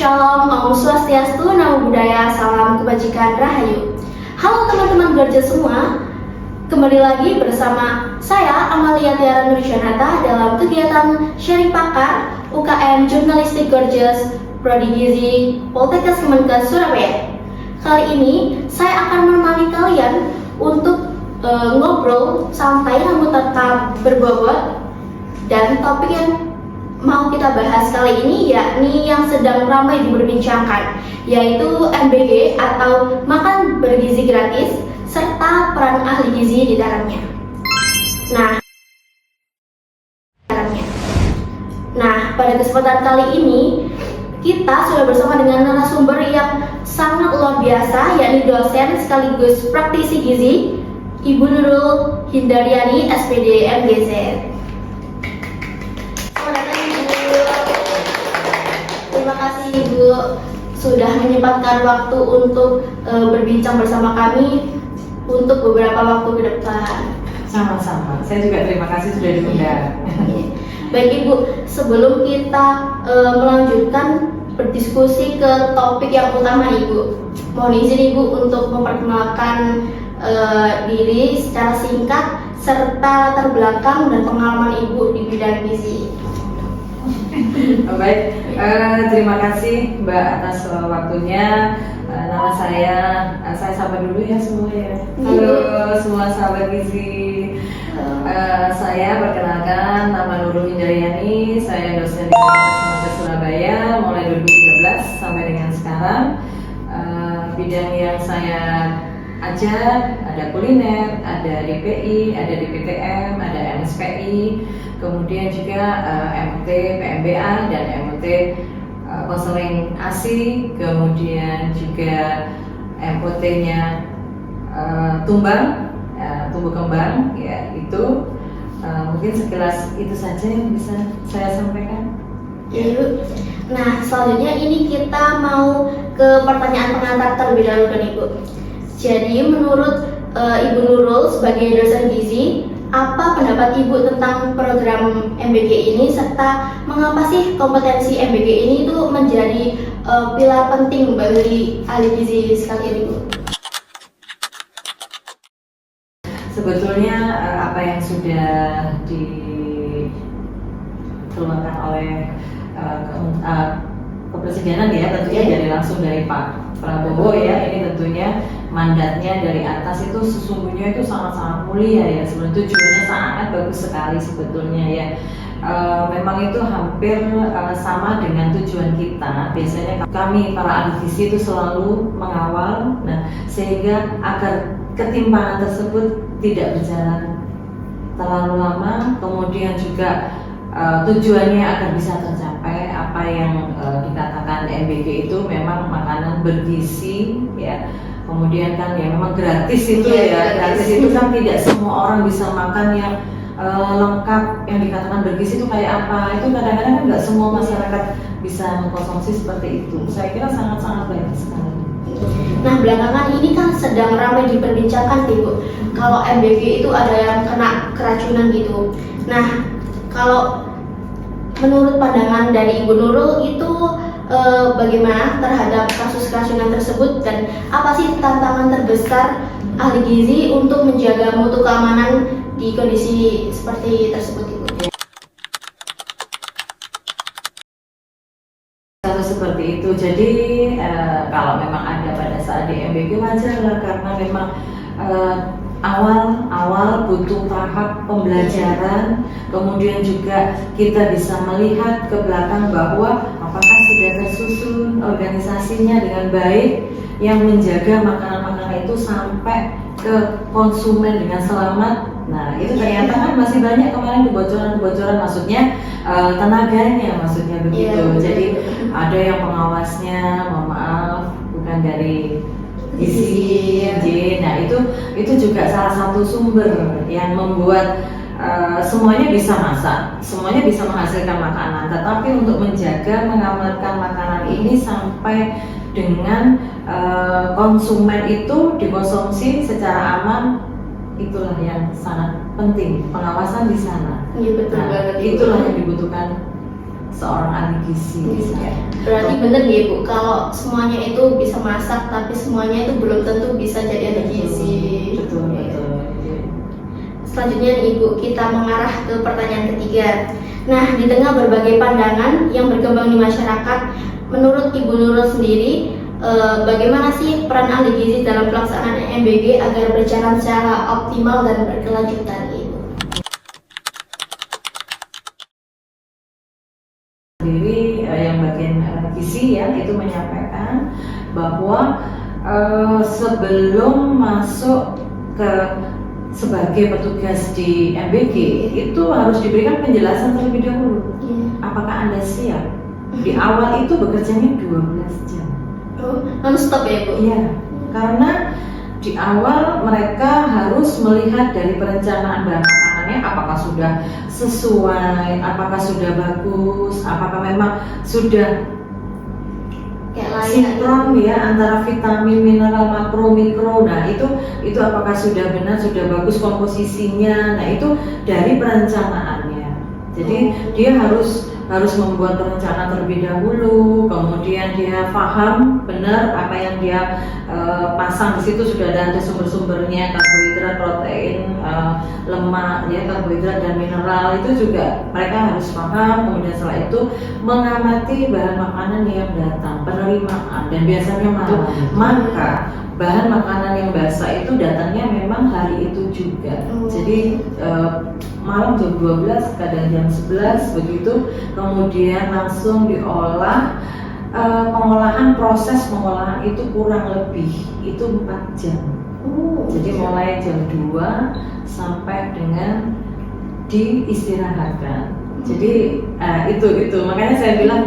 Shalom, Om Swastiastu, Namo Buddhaya, Salam Kebajikan Rahayu. Halo teman-teman Gorgeous semua, kembali lagi bersama saya Amalia Tiara Nurjanata dalam kegiatan sharing pakar UKM Jurnalistik Gorgeous Prodi Gizi Poltekkes Kemenkes Surabaya. Kali ini saya akan menemani kalian untuk ngobrol santai namun tetap berbobot, dan topik yang mau kita bahas kali ini yakni yang sedang ramai diperbincangkan, yaitu MBG atau makan bergizi gratis serta peran ahli gizi di dalamnya. Nah, pada kesempatan kali ini kita sudah bersama dengan narasumber yang sangat luar biasa, yakni dosen sekaligus praktisi gizi, Ibu Nurul Hindaryani, SPD MGZ. Terima kasih Ibu sudah menyempatkan waktu untuk berbincang bersama kami untuk beberapa waktu ke depan. Sama-sama, saya juga terima kasih sudah diundang. Baik Ibu, sebelum kita melanjutkan berdiskusi ke topik yang utama Ibu, mohon izin Ibu untuk memperkenalkan diri secara singkat serta latar belakang dan pengalaman Ibu di bidang gizi. Baik, terima kasih Mbak atas waktunya. Nama saya sapa dulu ya semua ya. Halo semua sahabat gizi. Saya perkenalkan, nama Nurul Hindaryani. Saya dosen di Poltekkes Surabaya mulai 2013 sampai dengan sekarang. Bidang yang saya ajar ada kuliner, ada DPI, ada DPTM, ada MSPI, kemudian juga MT PMBA dan MT konseling ASI, kemudian juga MOT-nya Tumbang, tumbuh kembang, ya itu mungkin sekilas itu saja yang bisa saya sampaikan. Ya Ibu. Nah, selanjutnya ini kita mau ke pertanyaan pengantar terlebih dahulu kan Ibu. Jadi menurut Ibu Nurul sebagai dosen gizi, apa pendapat Ibu tentang program MBG ini serta mengapa sih kompetensi MBG ini itu menjadi pilar penting bagi ahli gizi sekalian Ibu? Sebetulnya apa yang sudah dikeluarkan oleh kepresidenan ya tentunya dari langsung dari Pak Prabowo ya, ini tentunya mandatnya dari atas itu sesungguhnya itu sangat-sangat mulia ya, sebenarnya tujuannya sangat bagus sekali sebetulnya ya. Memang itu hampir sama dengan tujuan kita. Biasanya kami para ahli gizi itu selalu mengawal, nah sehingga agar ketimpangan tersebut tidak berjalan terlalu lama, kemudian juga tujuannya agar bisa tercapai apa yang dikatakan MBG itu memang makanan bergizi ya. Kemudian kan ya memang gratis itu ya, gratis itu kan tidak semua orang bisa makan yang lengkap, yang dikatakan bergizi itu kayak apa, itu kadang-kadang kan nggak semua masyarakat bisa mengkonsumsi seperti itu. Saya kira sangat-sangat baik sekali. Nah, belakangan ini kan sedang ramai diperbincangkan Ibu, kalau MBG itu ada yang kena keracunan gitu. Nah, kalau menurut pandangan dari Ibu Nurul itu bagaimana terhadap kasus keracunan tersebut, dan apa sih tantangan terbesar ahli gizi untuk menjaga mutu keamanan di kondisi seperti tersebut Ibu? Seperti itu, jadi kalau memang ada pada saat di MBG wajar lah, karena memang awal butuh tahap pembelajaran, kemudian juga kita bisa melihat ke belakang bahwa apakah sudah tersusun organisasinya dengan baik yang menjaga makanan-makanan itu sampai ke konsumen dengan selamat. Nah itu ternyata kan masih banyak kemarin kebocoran, maksudnya tenaganya, maksudnya begitu. Jadi ada yang pengawasnya, mohon maaf, bukan dari gizi. Nah itu juga salah satu sumber yang membuat semuanya bisa masak, semuanya bisa menghasilkan makanan, tetapi untuk menjaga mengamankan makanan ini sampai dengan konsumen itu dikonsumsi secara aman, itulah yang sangat penting, pengawasan di sana. Iya betul banget. Itulah yang dibutuhkan seorang ahli gizi. Ya. Berarti bener nih Bu, kalau semuanya itu bisa masak tapi semuanya itu belum tentu bisa jadi ahli gizi. Betul. Selanjutnya nih Ibu, kita mengarah ke pertanyaan ketiga. Nah, di tengah berbagai pandangan yang berkembang di masyarakat, menurut Ibu Nurul sendiri, bagaimana sih peran ahli gizi dalam pelaksanaan MBG agar berjalan secara optimal dan berkelanjutan, Ibu? Sendiri yang bagian gizi ya itu menyampaikan bahwa sebelum masuk ke sebagai petugas di MBG itu harus diberikan penjelasan terlebih dahulu. Apakah Anda siap? Di awal itu bekerjanya 12 jam. Non-stop ya Bu? Iya, karena di awal mereka harus melihat dari perencanaan bahan makanannya apakah sudah sesuai, apakah sudah bagus, apakah memang sudah sinkron ya antara vitamin, mineral, makro, mikro. Nah itu apakah sudah benar, sudah bagus komposisinya. Nah itu dari perencanaannya. Jadi dia harus membuat perencanaan terlebih dahulu, kemudian dia paham benar apa yang dia pasang di situ sudah ada sumber-sumbernya, karbohidrat, protein, lemak, ya karbohidrat dan mineral itu juga mereka harus paham. Kemudian setelah itu mengamati bahan makanan yang datang, penerimaan dan biasanya maka bahan makanan yang basah itu datangnya memang hari itu juga. Jadi malam jam 12, kadang jam 11 begitu, kemudian langsung diolah. Proses pengolahan itu kurang lebih itu 4 jam. Jadi mulai jam 2 sampai dengan diistirahatkan. Jadi itu makanya saya bilang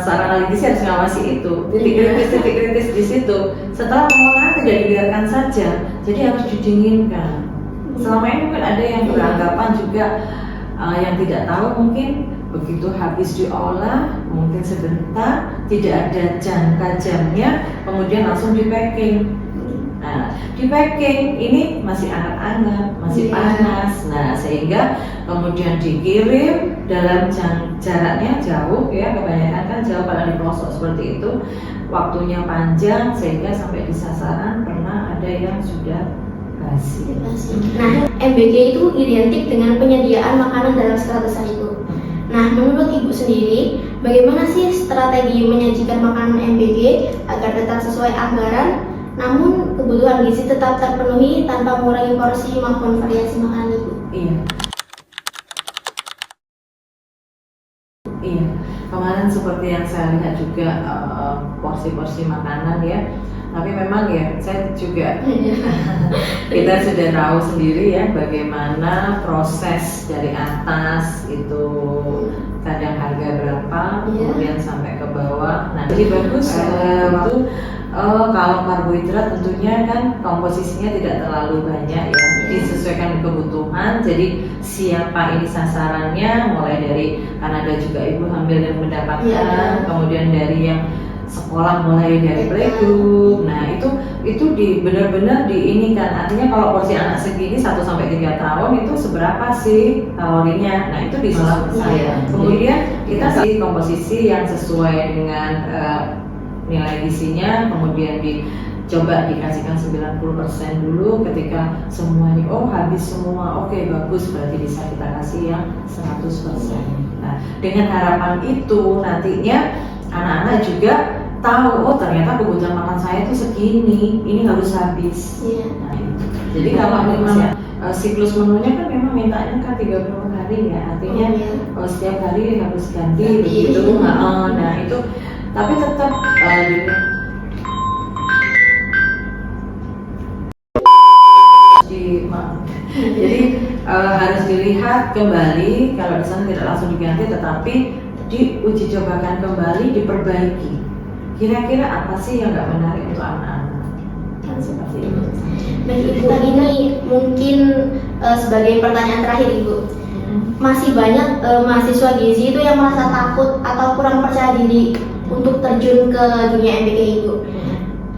seorang ahli gizi harus ngawasi itu titik kritis di situ. Setelah pengolahan tidak dibiarkan saja, jadi harus didinginkan. Selama ini mungkin ada yang beranggapan juga yang tidak tahu mungkin begitu habis diolah mungkin sebentar tidak ada jangka jamnya, kemudian langsung di packing. Nah, di packing ini masih hangat-hangat, masih panas. Nah, sehingga kemudian dikirim dalam jaraknya jauh ya, kebanyakan kan jauh pada di pelosok seperti itu. Waktunya panjang sehingga sampai di sasaran pernah ada yang sudah basi. Nah, MBG itu identik dengan penyediaan makanan dalam skala besar itu. Nah, menurut Ibu sendiri, bagaimana sih strategi menyajikan makanan MBG agar tetap sesuai anggaran, namun kebutuhan gizi tetap terpenuhi tanpa mengurangi porsi maupun variasi makanan Ibu? Iya. Kemarin seperti yang saya lihat juga porsi-porsi makanan ya. Tapi memang ya saya juga kita sudah tahu sendiri ya bagaimana proses dari atas itu kadang harga berapa kemudian sampai ke bawah. Nah jadi bagus waktu kalau karbohidrat tentunya kan komposisinya tidak terlalu banyak ya, disesuaikan kebutuhan. Jadi siapa ini sasarannya, mulai dari karena ada juga ibu hamil yang mendapatkan, kemudian dari yang sekolah mulai dari playgroup. Nah itu benar-benar diinikan. Artinya kalau porsi anak segini 1 sampai 3 tahun itu seberapa sih kalorinya? Nah itu disesuaikan. Kemudian kita kasih komposisi yang sesuai dengan nilai gizinya, kemudian coba dikasihkan 90% dulu. Ketika semuanya habis semua, oke, bagus, berarti bisa kita kasih yang 100%. Nah dengan harapan itu nantinya anak-anak juga tahu, ternyata kebutuhan makan saya itu segini, ini harus habis. Nah, jadi kalau memang siklus menunya kan memang mintanya kan 30 hari ya, artinya setiap hari harus ganti begitu. Nah itu, tapi tetap jadi harus dilihat kembali. Kalau di sana tidak langsung diganti, tetapi diuji cobakan kembali, diperbaiki. Kira-kira apa sih yang nggak menarik untuk anak-anak? Kan seperti itu. Baik Ibu, ini mungkin sebagai pertanyaan terakhir Ibu, masih banyak mahasiswa gizi itu yang merasa takut atau kurang percaya diri untuk terjun ke dunia MBG Ibu.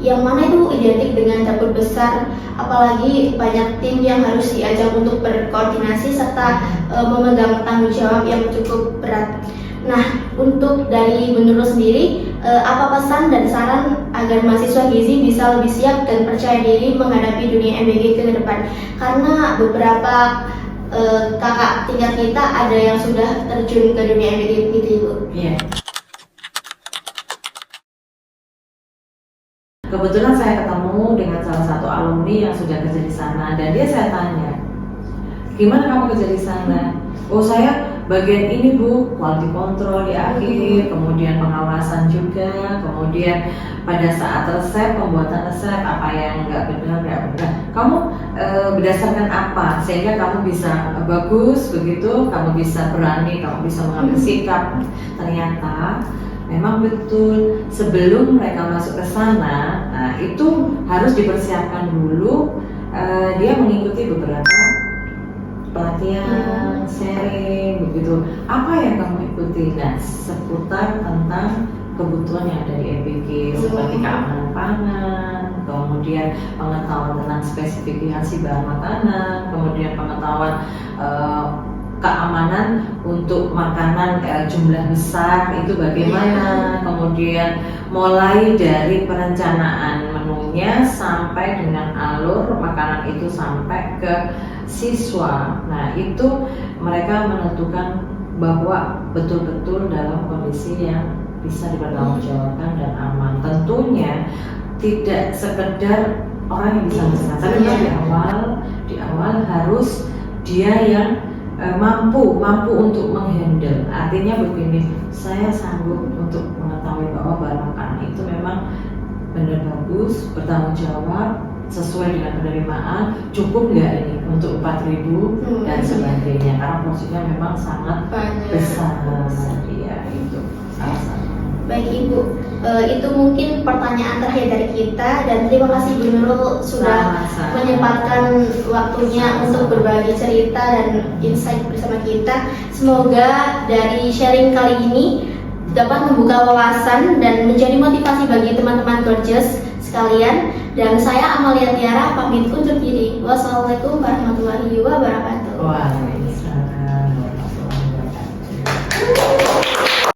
Yang mana itu identik dengan dapur besar, apalagi banyak tim yang harus diajak untuk berkoordinasi serta memegang tanggung jawab yang cukup berat. Nah, untuk dari Bu Nurul sendiri, apa pesan dan saran agar mahasiswa gizi bisa lebih siap dan percaya diri menghadapi dunia MBG ke depan? Karena beberapa kakak tingkat kita ada yang sudah terjun ke dunia MBG gitu, Ibu. Iya. Kebetulan saya ketemu dengan salah satu alumni yang sudah kerja di sana dan saya tanya, gimana kamu kerja di sana? Oh, saya bagian ini Bu, quality control di akhir, kemudian pengawasan juga, kemudian pada saat resep, pembuatan resep apa yang nggak benar. Kamu berdasarkan apa sehingga kamu bisa bagus begitu, kamu bisa berani, kamu bisa mengambil sikap. Ternyata memang betul sebelum mereka masuk ke sana, nah itu harus dipersiapkan dulu. Dia mengikuti beberapa pelatihan, sharing, begitu. Apa yang kamu ikuti? Nah, seputar tentang kebutuhan yang ada di MBG seperti keamanan pangan, kemudian pengetahuan tentang spesifikasi bahan makanan, kemudian pengetahuan keamanan untuk makanan jumlah besar itu bagaimana, kemudian mulai dari perencanaan menunya sampai dengan alur makanan itu sampai ke siswa. Nah, itu mereka menentukan bahwa betul-betul dalam kondisi yang bisa dipertanggungjawabkan dan aman. Tentunya tidak sekedar orang yang bisa masak, tapi di awal harus dia yang mampu untuk menghandle. Artinya begini, saya sanggup untuk mengetahui bahwa bahan makanan itu memang benar bagus, bertanggung jawab, sesuai dengan penerimaan, cukup nggak ini untuk 4.000 dan sebagainya, karena porsinya memang sangat besar. Ya, itu salah satu. Baik Ibu, itu mungkin pertanyaan terakhir dari kita, dan terima kasih Bu Nurul sudah menyempatkan waktunya untuk berbagi cerita dan insight bersama kita. Semoga dari sharing kali ini dapat membuka wawasan dan menjadi motivasi bagi teman-teman Gorgeous sekalian. Dan saya Amalia Tiara pamit undur diri. Wassalamualaikum warahmatullahi wabarakatuh. Waalaikumsalam.